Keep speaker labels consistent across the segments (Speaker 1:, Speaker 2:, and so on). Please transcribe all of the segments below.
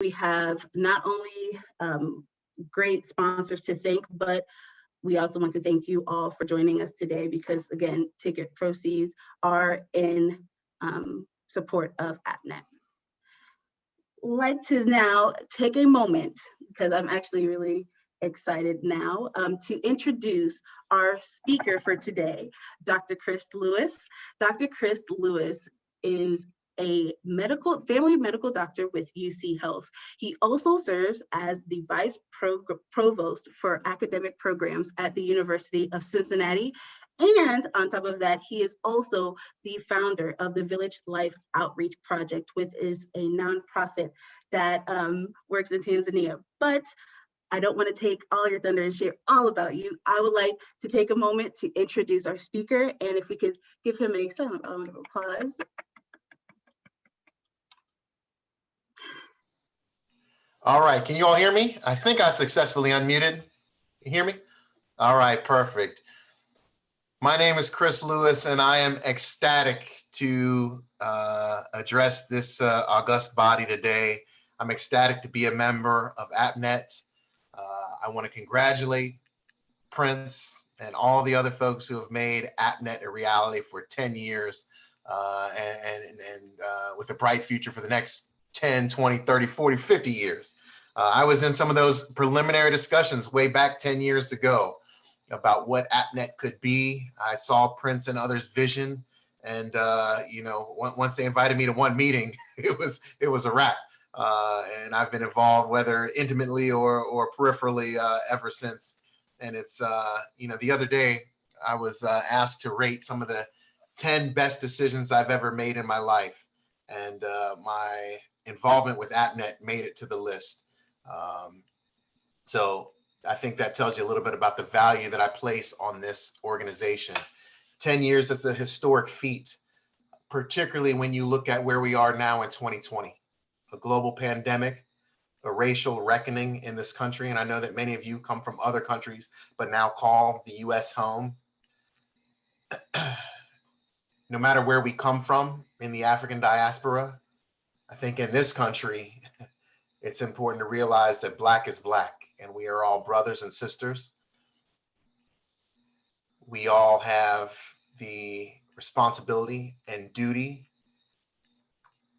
Speaker 1: We have not only great sponsors to thank, but we also want to thank you all for joining us today because, again, ticket proceeds are in support of APNET. I'd like to now take a moment, because I'm actually really excited now, to introduce our speaker for today, Dr. Chris Lewis. Dr. Chris Lewis is a family medical doctor with UC Health. He also serves as the vice provost for academic programs at the University of Cincinnati. And on top of that, he is also the founder of the Village Life Outreach Project, which is a nonprofit that works in Tanzania. But I don't want to take all your thunder and share all about you. I would like to take a moment to introduce our speaker, and if we could give him a silent round of applause.
Speaker 2: All right, can you all hear me? I think I successfully unmuted. You hear me? All right, perfect. My name is Chris Lewis, and I am ecstatic to address this august body today. I'm ecstatic to be a member of APNET. I want to congratulate Prince and all the other folks who have made APNET a reality for 10 years and with a bright future for the next 10, 20, 30, 40, 50 years. I was in some of those preliminary discussions way back 10 years ago about what APNET could be. I saw Prince and others' vision, and once they invited me to one meeting, it was a wrap. And I've been involved, whether intimately or peripherally, ever since. And it's the other day I was asked to rate some of the 10 best decisions I've ever made in my life, and my involvement with APNET made it to the list. So I think that tells you a little bit about the value that I place on this organization. 10 years is a historic feat, particularly when you look at where we are now in 2020, a global pandemic, a racial reckoning in this country. And I know that many of you come from other countries, but now call the US home. No matter where we come from in the African diaspora, I think in this country, it's important to realize that Black is Black, and we are all brothers and sisters. We all have the responsibility and duty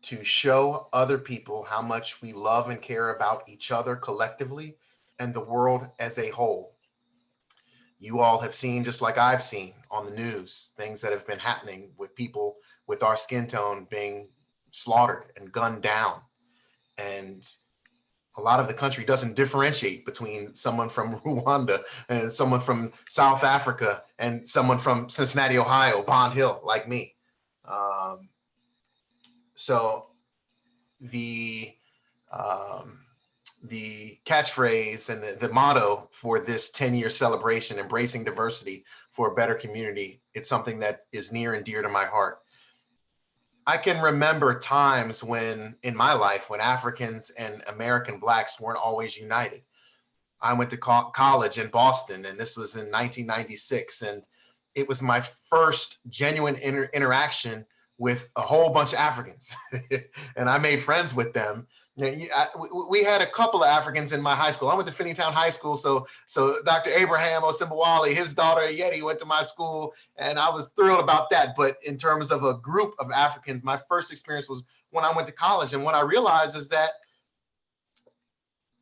Speaker 2: to show other people how much we love and care about each other collectively and the world as a whole. You all have seen, just like I've seen on the news, things that have been happening with people with our skin tone being slaughtered and gunned down. And a lot of the country doesn't differentiate between someone from Rwanda and someone from South Africa and someone from Cincinnati, Ohio, Bond Hill, like me. So the catchphrase and the motto for this 10-year celebration, embracing diversity for a better community, it's something that is near and dear to my heart. I can remember times when, in my life, when Africans and American Blacks weren't always united. I went to college in Boston, and this was in 1996, and it was my first genuine interaction with a whole bunch of Africans, and I made friends with them. We had a couple of Africans in my high school. I went to Finneytown High School, so Dr. Abraham Osimbawale, his daughter Yeti, went to my school, and I was thrilled about that. But in terms of a group of Africans, my first experience was when I went to college, and what I realized is that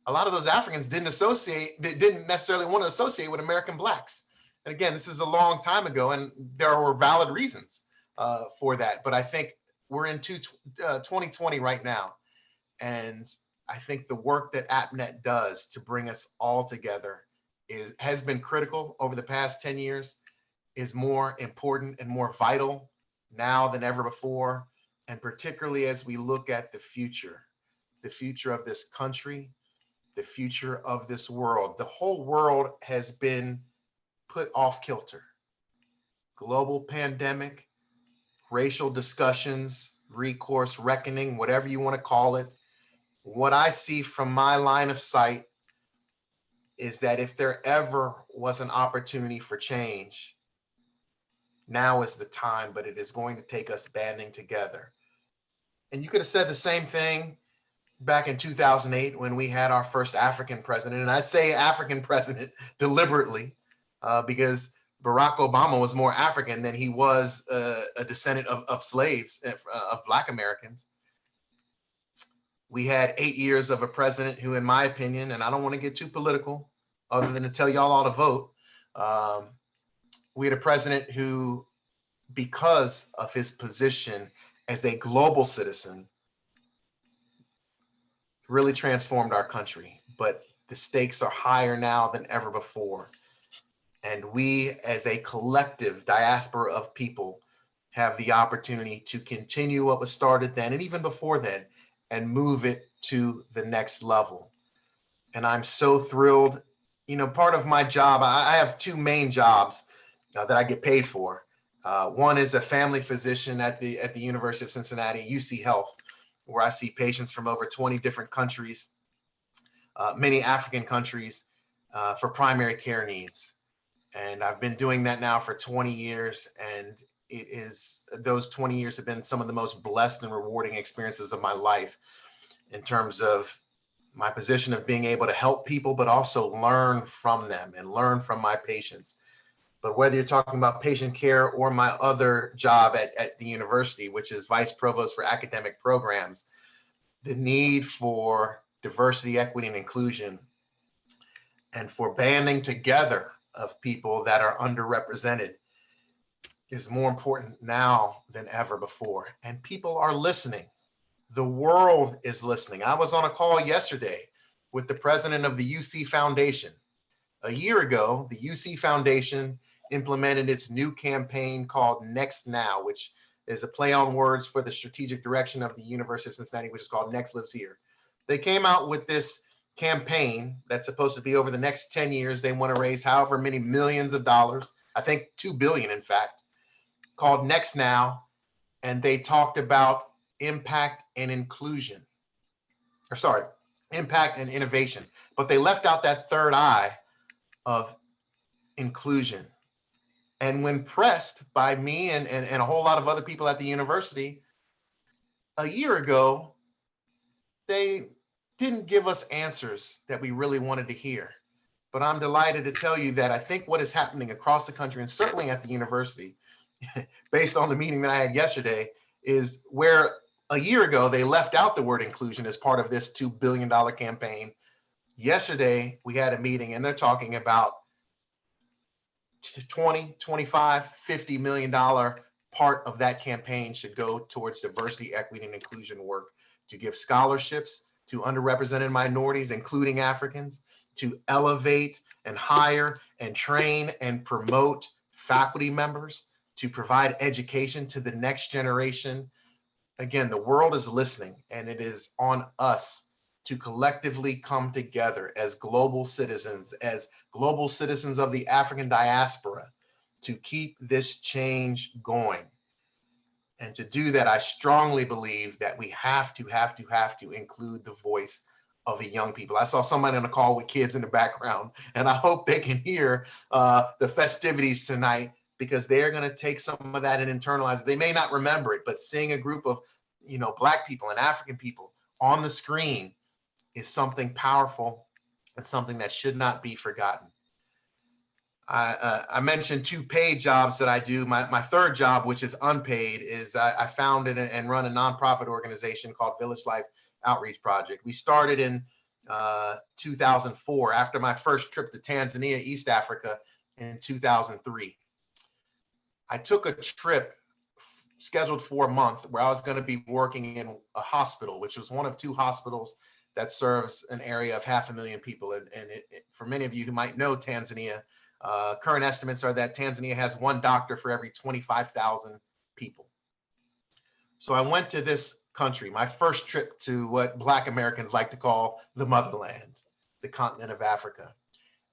Speaker 2: a lot of those Africans didn't necessarily want to associate with American Blacks. And again, this is a long time ago, and there were valid reasons for that. But I think we're in 2020 right now. And I think the work that APNET does to bring us all together has been critical over the past 10 years, is more important and more vital now than ever before. And particularly as we look at the future of this country, the future of this world. The whole world has been put off kilter. Global pandemic, racial discussions, recourse, reckoning, whatever you want to call it. What I see from my line of sight is that if there ever was an opportunity for change, now is the time, but it is going to take us banding together. And you could have said the same thing back in 2008 when we had our first African president. And I say African president deliberately because Barack Obama was more African than he was a descendant of slaves, of Black Americans. We had 8 years of a president who, in my opinion, and I don't want to get too political other than to tell y'all all to vote. We had a president who, because of his position as a global citizen, really transformed our country. But the stakes are higher now than ever before. And we, as a collective diaspora of people, have the opportunity to continue what was started then and even before then and move it to the next level. And I'm so thrilled. You know, part of my job, I have two main jobs that I get paid for. One is a family physician at the University of Cincinnati, UC Health, where I see patients from over 20 different countries, many African countries, for primary care needs. And I've been doing that now for 20 years. And those 20 years have been some of the most blessed and rewarding experiences of my life in terms of my position of being able to help people, but also learn from them and learn from my patients. But whether you're talking about patient care or my other job at the university, which is vice provost for academic programs, the need for diversity, equity, and inclusion, and for banding together of people that are underrepresented is more important now than ever before. And people are listening. The world is listening. I was on a call yesterday with the president of the UC Foundation. A year ago, the UC Foundation implemented its new campaign called Next Now, which is a play on words for the strategic direction of the University of Cincinnati, which is called Next Lives Here. They came out with this campaign that's supposed to be over the next 10 years. They want to raise however many millions of dollars, I think 2 billion, in fact, called Next Now. And they talked about impact and inclusion, or sorry, impact and innovation. But they left out that third I of inclusion. And when pressed by me and a whole lot of other people at the university, a year ago, they didn't give us answers that we really wanted to hear. But I'm delighted to tell you that I think what is happening across the country, and certainly at the university, based on the meeting that I had yesterday, is where a year ago they left out the word inclusion as part of this $2 billion campaign. Yesterday, we had a meeting and they're talking about 20, 25, $50 million part of that campaign should go towards diversity, equity, and inclusion work, to give scholarships to underrepresented minorities, including Africans, to elevate and hire and train and promote faculty members, to provide education to the next generation. Again, the world is listening, and it is on us to collectively come together as global citizens of the African diaspora, to keep this change going. And to do that, I strongly believe that we have to include the voice of the young people. I saw somebody on a call with kids in the background, and I hope they can hear the festivities tonight, because they're going to take some of that and internalize it. They may not remember it, but seeing a group of, Black people and African people on the screen is something powerful and something that should not be forgotten. I mentioned 2 paid jobs that I do. My third job, which is unpaid, is I founded and run a nonprofit organization called Village Life Outreach Project. We started in 2004 after my first trip to Tanzania, East Africa, in 2003. I took a trip scheduled for a month where I was going to be working in a hospital, which was one of 2 hospitals that serves an area of 500,000 people. And for many of you who might know Tanzania, current estimates are that Tanzania has 1 doctor for every 25,000 people. So I went to this country, my first trip to what Black Americans like to call the motherland, the continent of Africa.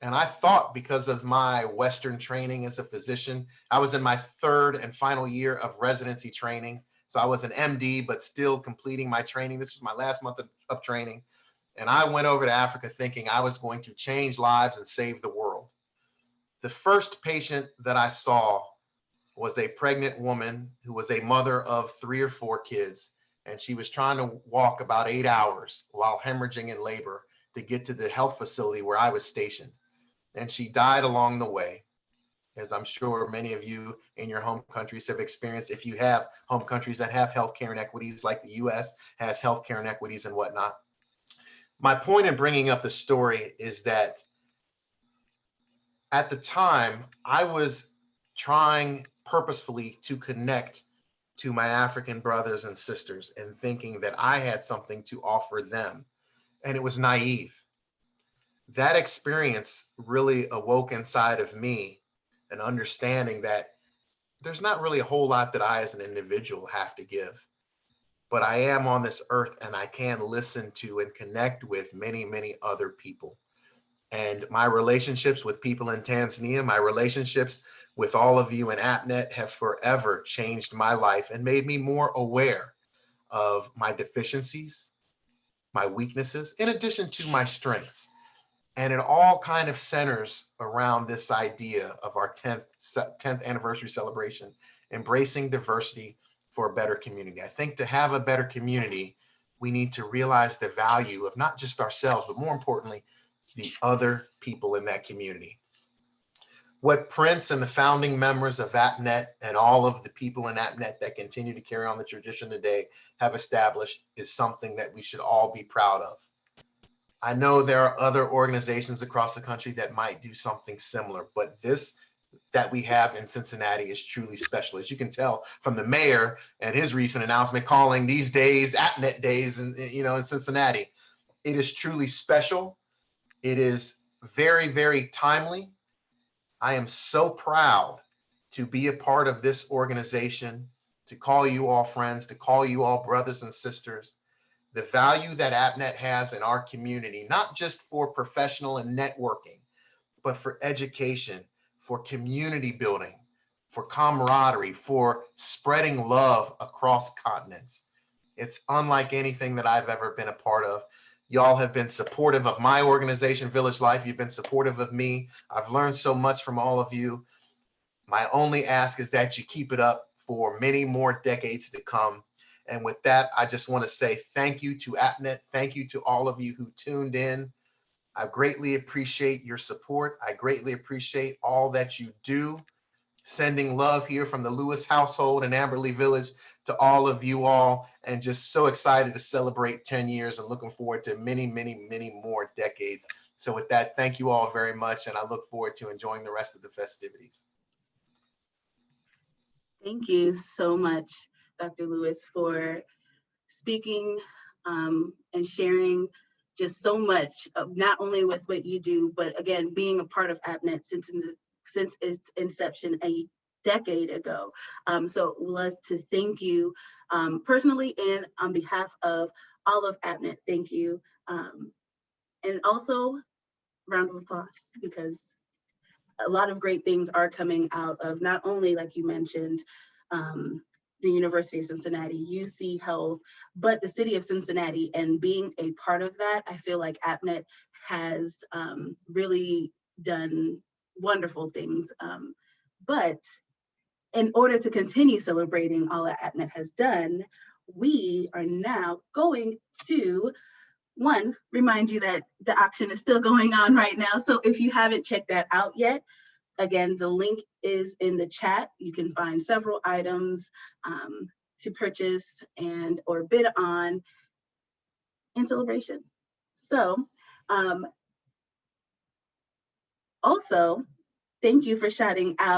Speaker 2: And I thought, because of my Western training as a physician, I was in my 3rd and final year of residency training. So I was an MD, but still completing my training. This was my last month of training. And I went over to Africa thinking I was going to change lives and save the world. The first patient that I saw was a pregnant woman who was a mother of 3 or 4 kids. and she was trying to walk about 8 hours while hemorrhaging in labor to get to the health facility where I was stationed. And she died along the way, as I'm sure many of you in your home countries have experienced, if you have home countries that have healthcare inequities, like the US has healthcare inequities and whatnot. My point in bringing up the story is that at the time, I was trying purposefully to connect to my African brothers and sisters and thinking that I had something to offer them. And it was naive. That experience really awoke inside of me an understanding that there's not really a whole lot that I as an individual have to give, but I am on this earth and I can listen to and connect with many, many other people. And my relationships with people in Tanzania, my relationships with all of you in APNET have forever changed my life and made me more aware of my deficiencies, my weaknesses, in addition to my strengths. And it all kind of centers around this idea of our 10th anniversary celebration, embracing diversity for a better community. I think to have a better community, we need to realize the value of not just ourselves, but more importantly, the other people in that community. What Prince and the founding members of APNET and all of the people in APNET that continue to carry on the tradition today have established is something that we should all be proud of. I know there are other organizations across the country that might do something similar, but this that we have in Cincinnati is truly special. As you can tell from the mayor and his recent announcement calling these days APNET days in Cincinnati, it is truly special. It is very, very timely. I am so proud to be a part of this organization, to call you all friends, to call you all brothers and sisters. The value that APNET has in our community, not just for professional and networking, but for education, for community building, for camaraderie, for spreading love across continents. It's unlike anything that I've ever been a part of. Y'all have been supportive of my organization, Village Life. You've been supportive of me. I've learned so much from all of you. My only ask is that you keep it up for many more decades to come. And with that, I just want to say thank you to APNET. Thank you to all of you who tuned in. I greatly appreciate your support. I greatly appreciate all that you do. Sending love here from the Lewis household in Amberley Village to all of you all, and just so excited to celebrate 10 years and looking forward to many, many, many more decades. So with that, thank you all very much, and I look forward to enjoying the rest of the festivities.
Speaker 1: Thank you so much, Dr. Lewis, for speaking and sharing just so much of not only with what you do, but again, being a part of APNET since its inception a decade ago. So we'd love to thank you personally and on behalf of all of APNET, thank you. And also, round of applause, because a lot of great things are coming out of not only, like you mentioned, the University of Cincinnati, UC Health, but the city of Cincinnati, and being a part of that, I feel like APNET has really done wonderful things. But in order to continue celebrating all that APNET has done, we are now going to remind you that the auction is still going on right now. So if you haven't checked that out yet, again, the link is in the chat. You can find several items to purchase and or bid on in celebration. So also, thank you for shouting out